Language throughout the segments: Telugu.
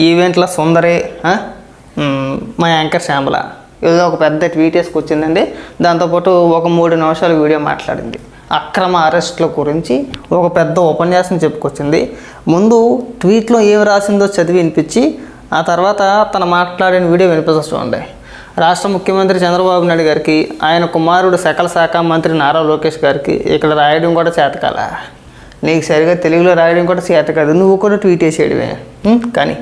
ఈవెంట్ల సుందరి మా యాంకర్ శ్యామల ఏదో ఒక పెద్ద ట్వీట్ వేసుకొచ్చిందండి. దాంతోపాటు ఒక 3 నిమిషాల వీడియో మాట్లాడింది. అక్రమ అరెస్టుల గురించి ఒక పెద్ద ఉపన్యాసం చెప్పుకొచ్చింది. ముందు ట్వీట్లో ఏమి రాసిందో చదివి వినిపించి ఆ తర్వాత తన మాట్లాడిన వీడియో వినిపిస్తూ చూడండి. రాష్ట్ర ముఖ్యమంత్రి చంద్రబాబు నాయుడు గారికి, ఆయన కుమారుడు సకల శాఖ మంత్రి నారా లోకేష్ గారికి ఇక్కడ రాయడం కూడా చేతకాల. నీకు సరిగా తెలుగులో రాయడం కూడా చేత కాదు, నువ్వు కూడా ట్వీట్ వేసేయడమే. కానీ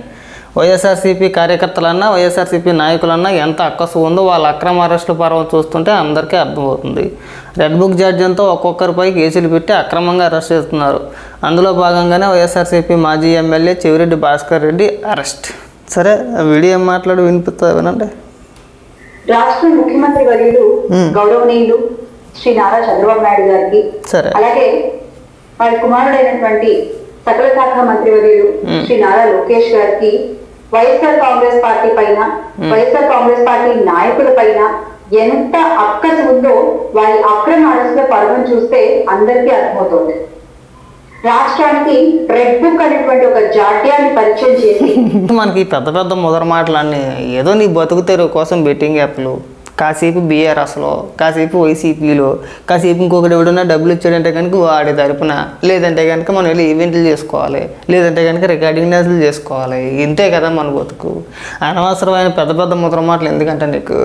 వైఎస్ఆర్సీపీ కార్యకర్తలన్నా వైఎస్ఆర్సీపీ నాయకులన్నా ఎంత అక్కసు ఉందో వాళ్ళ అక్రమ అరెస్టుల పర్వం చూస్తుంటే అందరికీ అర్థమవుతుంది. రెడ్ బుక్ జాడ్యంతో ఒక్కొక్కరిపై కేసులు పెట్టి అక్రమంగా అరెస్ట్ చేస్తున్నారు. అందులో భాగంగానే వైఎస్ఆర్సీపీ మాజీ ఎమ్మెల్యే చెవిరెడ్డి భాస్కర్ రెడ్డి అరెస్ట్. సరే, వీడియో ఏం మాట్లాడి వినిపిస్తా వినండి. రాష్ట్ర ముఖ్యమంత్రి వర్యులు గౌరవనీయులు శ్రీ నారా చంద్రబాబు నాయుడు గారికి, అలాగే వారి కుమారుడైనటువంటి సకల శాఖ మంత్రి వర్యులు శ్రీ నారా లోకేష్ గారికి వైఎస్ఆర్ కాంగ్రెస్ పార్టీ పైన, వైఎస్ఆర్ కాంగ్రెస్ పార్టీ నాయకుల పైన ఎంత అక్కసు ఉందో వారి అక్రమ అరెస్టుల పర్వం చూస్తే అందరికీ అర్థమవుతుంది. రాష్ట్రానికి రెడ్ బుక్ అనేటువంటి ఒక జాడ్యాన్ని పరిచయం చేసి మనకి పెద్ద పెద్ద ముదర మాటలన్నీ ఏదో నీ బతుకు తెరువు కోసం బెట్టింగ్ యాప్లు, కాసేపు బీఆర్ఎస్లో, కాసేపు వైసీపీలో, కాసేపు ఇంకొకటి ఎవడన్నా డబ్బులు ఇచ్చాడంటే కనుక వాడి తరపున, లేదంటే కనుక మనం వెళ్ళి ఈవెంట్లు చేసుకోవాలి, లేదంటే కనుక రికార్డింగ్ డాన్సులు చేసుకోవాలి. ఇంతే కదా మన బతుకు. అనవసరమైన పెద్ద పెద్ద ముద్ర మాటలు ఎందుకంటే నీకు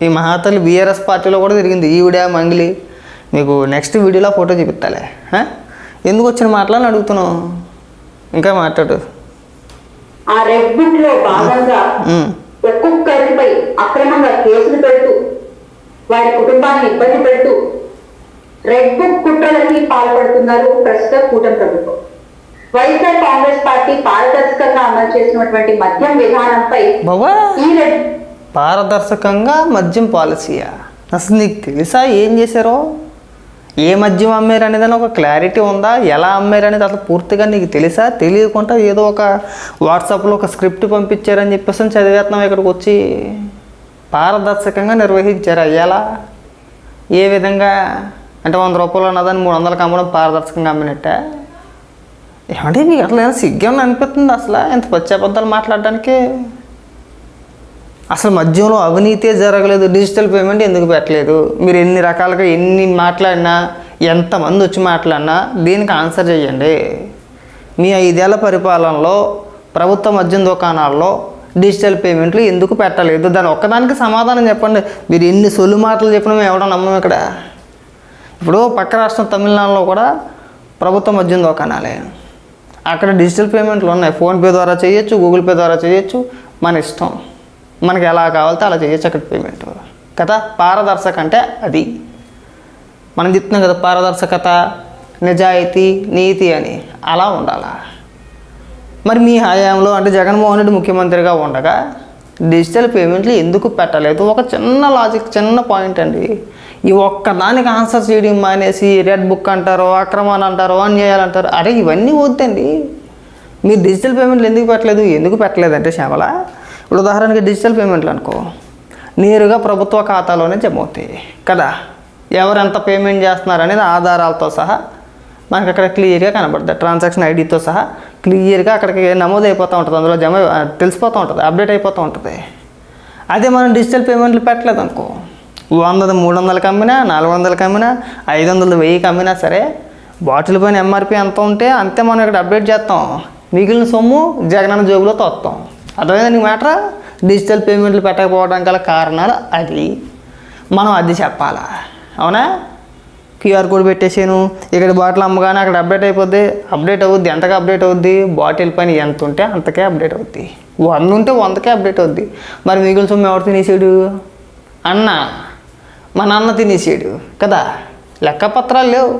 ఈ మహాతల్లి బీఆర్ఎస్ పార్టీలో కూడా తిరిగింది ఈవిడ మంగిలి. మీకు నెక్స్ట్ వీడియోలో ఫోటో చూపిస్తాలే. ఎందుకు వచ్చిన మాటలని అడుగుతున్నావు, ఇంకా మాట్లాడు. ఆ రెడ్ బుక్ లో భాగంగా ఒక్కొక్కరిపై అక్రమంగా కేసులు పెడుతూ వారి కుటుంబాన్ని ఇబ్బంది పెడుతూ రెడ్ బుక్ కుట్రలకి పాల్పడుతున్నారు ప్రస్తుత కూటమి ప్రభుత్వం. వైఎస్ఆర్ కాంగ్రెస్ పార్టీ పారదర్శకంగా అమలు చేసినటువంటి మద్యం విధానంపై పారదర్శకంగా మద్యం పాలసీయా? అసలు నీకు తెలుసా ఏం చేశారో? ఏ మద్యం అమ్మారు అనేదాన్ని ఒక క్లారిటీ ఉందా? ఎలా అమ్మారు అనేది అసలు పూర్తిగా నీకు తెలుసా? తెలియకుండా ఏదో ఒక వాట్సాప్లో ఒక స్క్రిప్ట్ పంపించారని చెప్పేసి చదివేస్తున్నాం. ఇక్కడికి వచ్చి పారదర్శకంగా నిర్వహించారు. ఎలా, ఏ విధంగా అంటే 100 రూపాయలు ఉన్నదాన్ని 300కి అమ్మడం పారదర్శకంగా అమ్మినట్టే? ఏమంటే మీకు అసలు ఏమైనా సిగ్గేమని అనిపిస్తుంది అసలు ఎంత పచ్చబద్దాలు మాట్లాడడానికి? అసలు మద్యంలో అవినీతే జరగలేదు, డిజిటల్ పేమెంట్ ఎందుకు పెట్టలేదు? మీరు ఎన్ని రకాలుగా ఎన్ని మాట్లాడినా, ఎంతమంది వచ్చి మాట్లాడినా దీనికి ఆన్సర్ చేయండి. మీ 5 ఏళ్ల పరిపాలనలో ప్రభుత్వ మద్యం దుకాణాల్లో డిజిటల్ పేమెంట్లు ఎందుకు పెట్టలేదు? దాని ఒక్కదానికి సమాధానం చెప్పండి. మీరు ఎన్ని సొల్లు మాటలు చెప్పినా మేము ఎవడో నమ్మం. ఇక్కడ ఇప్పుడు పక్క రాష్ట్రం తమిళనాడులో కూడా ప్రభుత్వ మద్యం దుకాణాలే, అక్కడ డిజిటల్ పేమెంట్లు ఉన్నాయి. ఫోన్పే ద్వారా చేయొచ్చు, గూగుల్ పే ద్వారా చేయొచ్చు, మన ఇష్టం. మనకి ఎలా కావాలితే అలా చేయొచ్చు అక్కడ పేమెంట్ కదా. పారదర్శక అంటే అది మనం చెప్తున్నాం కదా, పారదర్శకత, నిజాయితీ, నీతి అని అలా ఉండాలా. మరి మీ హయాంలో అంటే జగన్మోహన్ రెడ్డి ముఖ్యమంత్రిగా ఉండగా డిజిటల్ పేమెంట్లు ఎందుకు పెట్టలేదు? ఒక చిన్న లాజిక్, చిన్న పాయింట్ అండి. ఈ ఒక్కదానికి ఆన్సర్ చేయడం మానేసి రెడ్ బుక్ అంటారో, అక్రమాన్ని అంటారో, అన్యాయాలు అంటారు. అరే ఇవన్నీ వద్దండి. మీరు డిజిటల్ పేమెంట్లు ఎందుకు పెట్టలేదు? ఎందుకు పెట్టలేదంటే శ్యామల, ఇప్పుడు ఉదాహరణకి డిజిటల్ పేమెంట్లు అనుకో, నేరుగా ప్రభుత్వ ఖాతాలోనే జమ అవుతాయి కదా. ఎవరెంత పేమెంట్ చేస్తున్నారు అనేది ఆధారాలతో సహా మనకి అక్కడ క్లియర్గా కనబడుతుంది. ట్రాన్సాక్షన్ ఐడితో సహా క్లియర్గా అక్కడికి నమోదు అయిపోతూ ఉంటుంది, అందులో జమ తెలిసిపోతూ ఉంటుంది, అప్డేట్ అయిపోతూ ఉంటుంది. అదే మనం డిజిటల్ పేమెంట్లు పెట్టలేదు అనుకో, 100 300కి అమ్మినా, 400కి అమ్మినా, 500 1000కి అమ్మినా సరే బాటిల్ పైన ఎంఆర్పి ఎంత ఉంటే అంతే మనం ఇక్కడ అప్డేట్ చేస్తాం. మిగిలిన సొమ్ము జగనన్న జోబులో తోస్తాం. అర్థమైందా నీకు మ్యాటర్? డిజిటల్ పేమెంట్లు పెట్టకపోవడానికి గల కారణాలు అది. మనం అది చెప్పాలా? అవునా? క్యూఆర్ కోడ్ పెట్టేసాను, ఇక్కడ బాటిల్ అమ్మగానే అక్కడ అప్డేట్ అయిపోద్ది. అప్డేట్ అవుద్ది. ఎంతగా అప్డేట్ అవుద్ది? బాటిల్ పైన ఎంత ఉంటే అంతకే అప్డేట్ అవుద్ది. 100 ఉంటే 100కే అప్డేట్ అవుద్ది. మరి మిగిలిన సొమ్ము ఎవరు తినేసాడు? అన్న, మా నాన్న తినేసాడు కదా. లెక్కపత్రాలు లేవు.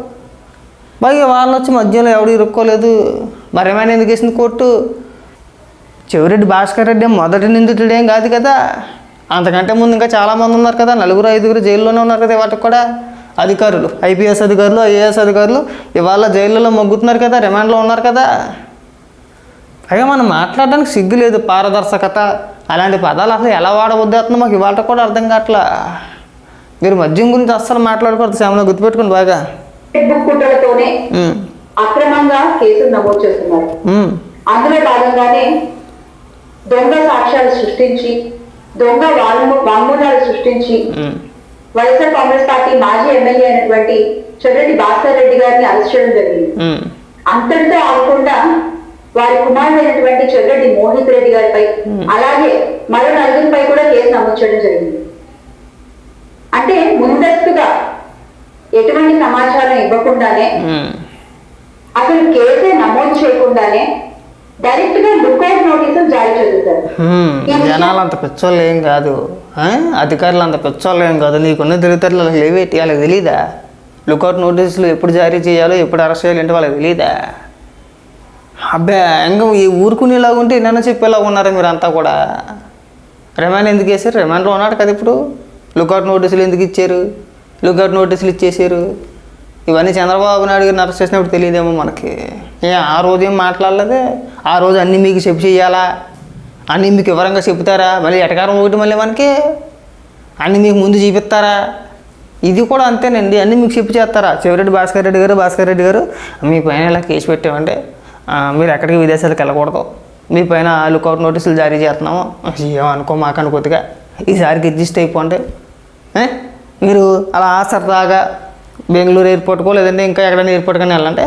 బాగా వాళ్ళు వచ్చి మధ్యలో ఎవడు ఇరుక్కోలేదు. మరి ఏమైనా ఎందుకు వేసింది కోర్టు? చెవిరెడ్డి భాస్కర్ రెడ్డి మొదటి నిందితుడేం కాదు కదా. అంతకంటే ముందు ఇంకా చాలామంది ఉన్నారు కదా, 4 5 జైల్లోనే ఉన్నారు కదా. వాటికి కూడా అధికారులు, ఐపీఎస్ అధికారులు, ఐఏఎస్ అధికారులు ఇవాళ జైళ్ళలో మొగ్గుతున్నారు కదా, రిమాండ్లో ఉన్నారు కదా. పైగా మనం మాట్లాడడానికి సిగ్గు లేదు. పారదర్శకత అలాంటి పదాలు అసలు ఎలా వాడవద్దేస్తుందో మాకు ఇవాళ కూడా అర్థం కావట్లా. మీరు మద్యం గురించి అస్సలు మాట్లాడకూడదు శ్యామల, గుర్తుపెట్టుకుని బాగా. అక్రమంగా కేసులు నమోదు చేస్తున్నారు. అందులో భాగంగానే దొంగ సాక్ష్యాలు సృష్టించి దొంగ వాంగ్మూలాలు సృష్టించి వైఎస్ఆర్ కాంగ్రెస్ పార్టీ మాజీ ఎమ్మెల్యే అయినటువంటి చెర్రెడ్డి భాస్కర్ రెడ్డి గారిని అరెస్ట్ చేయడం జరిగింది. అంతటితో ఆగకుండా వారి కుమారుడైనటువంటి చెర్రెడ్డి మోహిత్ రెడ్డి గారిపై అలాగే మరో నలుగురిపై కూడా కేసు నమోదు చేయడం జరిగింది. అంటే ముందస్తుగా ఎటువంటి సమాచారం ఇవ్వకుండానే అసలు కేసే నమోదు చేయకుండానే డైరెక్ట్ గా లుక్అవుట్ నోటీసులు జారీ చేస్తారు. జనాలు అంత పిచ్చోళ్ళు ఏం కాదు, అధికారులు అంత పిచ్చోళ్ళు ఏం కాదు. నీకున్న తెలివితేటలు లేవేటి వాళ్ళకి తెలీదా? లుక్అవుట్ నోటీసులు ఎప్పుడు జారీ చేయాలో ఎప్పుడు అరెస్ట్ చేయాలంటే వాళ్ళకి తెలీదా? అబ్బా ఇంకా ఈ ఊరుకునేలాగా ఉంటే నిన్న చెప్పేలాగా ఉన్నారా మీరు అంతా కూడా? రిమాండ్ ఎందుకు వేసారు? రిమాండ్లో ఉన్నాడు కదా ఇప్పుడు. లుక్అవుట్ నోటీసులు ఎందుకు ఇచ్చారు? లుక్అవుట్ నోటీసులు ఇచ్చేసారు. ఇవన్నీ చంద్రబాబు నాయుడు గారిని అరెస్ట్ చేసినప్పుడు తెలియదేమో మనకి. ఆ రోజు ఏం మాట్లాడలేదే. ఆ రోజు అన్నీ మీకు చెప్పి చెయ్యాలా? అన్నీ మీకు వివరంగా చెప్తారా? మళ్ళీ ఎటకారం ఒకటి మళ్ళీ మనకి అన్నీ మీకు ముందు చూపిస్తారా? ఇది కూడా అంతేనండి, అన్నీ మీకు చెప్పి చేస్తారా? చెవిరెడ్డి భాస్కర్ రెడ్డి గారు మీ పైన ఇలా కేసు పెట్టామంటే మీరు ఎక్కడికి విదేశాలకు వెళ్ళకూడదు, మీ పైన లుక్అవుట్ నోటీసులు జారీ చేస్తున్నాము, ఏమనుకో మాకు అనుకోతుగా ఈసారికి అడ్జస్ట్ అయిపోండి. మీరు అలా సరదాగా బెంగళూరు ఎయిర్పోర్ట్కో లేదంటే ఇంకా ఎక్కడైనా ఎయిర్పోర్ట్ కానీ వెళ్ళంటే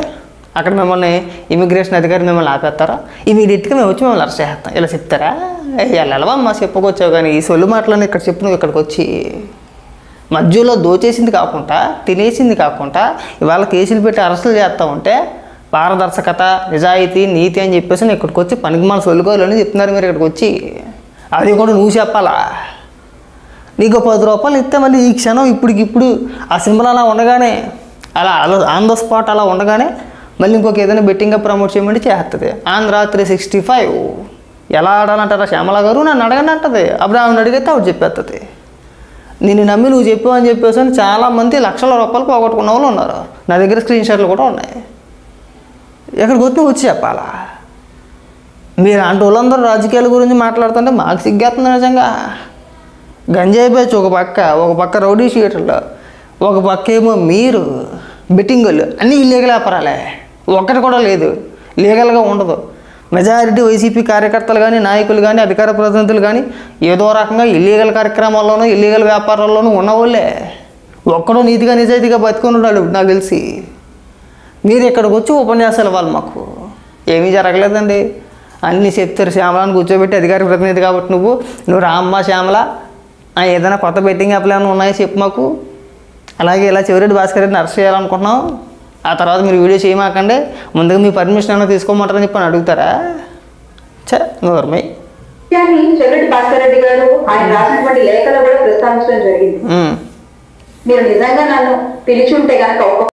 అక్కడ మిమ్మల్ని ఇమిగ్రేషన్ అధికారి మిమ్మల్ని ఆపేస్తారా? ఇమీడియట్గా మేము వచ్చి మిమ్మల్ని అరెస్ట్ చేస్తాం ఇలా చెప్తారా? వెళ్ళవమ్మా చెప్పుకొచ్చావు, కానీ ఈ సొల్లు మాటలని ఇక్కడ చెప్పు. నువ్వు ఇక్కడికి వచ్చి మధ్యలో దోచేసింది కాకుండా తినేసింది కాకుండా ఇవాళ కేసులు పెట్టి అరెస్టులు చేస్తూ ఉంటే పారదర్శకత నిజాయితీ నీతి అని చెప్పేసి నేను ఇక్కడికి వచ్చి పనికి మన సొల్లుకోవాలని చెప్తున్నారు మీరు ఇక్కడికి వచ్చి. అది కూడా నువ్వు చెప్పాలా? నీకు 10 రూపాయలు ఇస్తే మళ్ళీ ఈ క్షణం ఇప్పటికిప్పుడు ఆ సింబల్ అలా ఉండగానే అలా ఆన్ ద స్పాట్ అలా ఉండగానే మళ్ళీ ఇంకొక ఏదైనా బెట్టింగ్గా ప్రమోట్ చేయమంటే చేస్తుంది. ఆంధ్ర 365 ఎలా ఆడాలంటారా శ్యామల గారు? నన్ను అడగని అంటది. అప్పుడు ఆమెను అడిగితే ఆవిడ చెప్పేస్తుంది. నిన్ను నమ్మి నువ్వు చెప్పావు అని చెప్పేసి అని చాలామంది లక్షల రూపాయలు పోగొట్టుకున్న వాళ్ళు ఉన్నారు. నా దగ్గర స్క్రీన్ షాట్లు కూడా ఉన్నాయి. ఎక్కడికి వచ్చి నువ్వు వచ్చి చెప్పాలా? మీరు అంటే వాళ్ళందరూ రాజకీయాల గురించి మాట్లాడుతుంటే మాకు సిగ్గేస్తుంది నిజంగా. గంజాయి బ్యాచ్ ఒక పక్క రౌడీ షీటర్లు, ఒక పక్క ఏమో మీరు బెట్టింగులు, అన్నీ ఇల్లీగల్ వ్యాపారాలే. ఒక్కటి కూడా లేదు లీగల్గా ఉండదు. మెజారిటీ వైసీపీ కార్యకర్తలు కానీ నాయకులు కానీ అధికార ప్రతినిధులు కానీ ఏదో రకంగా ఇల్లీగల్ కార్యక్రమాల్లోనూ ఇల్లీగల్ వ్యాపారాల్లోనూ ఉన్నవాళ్ళే. ఒక్కడో నీతిగా నిజాయితీగా బతుకున్నాడు నాకు తెలిసి. మీరు ఇక్కడికి వచ్చి ఉపన్యాసాలు ఇవ్వాలి. మాకు ఏమీ జరగలేదండి. అన్నీ చెప్తారు. శ్యామలాన్ని కూర్చోబెట్టి అధికార ప్రతినిధి కాబట్టి నువ్వు రామ్మ శ్యామల ఏదైనా కొత్త బెట్టింగ్ యాప్లు ఏమైనా ఉన్నాయో చెప్పు మాకు. అలాగే ఇలా చెవిరెడ్డి భాస్కర్ రెడ్డిని అరెస్ట్ చేయాలనుకుంటున్నాం, ఆ తర్వాత మీరు వీడియో చేయమాకండి, ముందుగా మీ పర్మిషన్ ఏమైనా తీసుకోమంటారని చెప్పి అడుగుతారా? నోర్మై చెవిరెడ్డి భాస్కర్ రెడ్డి గారు ఆయన రాసినటువంటి లేఖలో కూడా ప్రస్తావించడం జరిగింది. మీరు నిజంగా నన్ను పిలిచి ఉంటే కనుక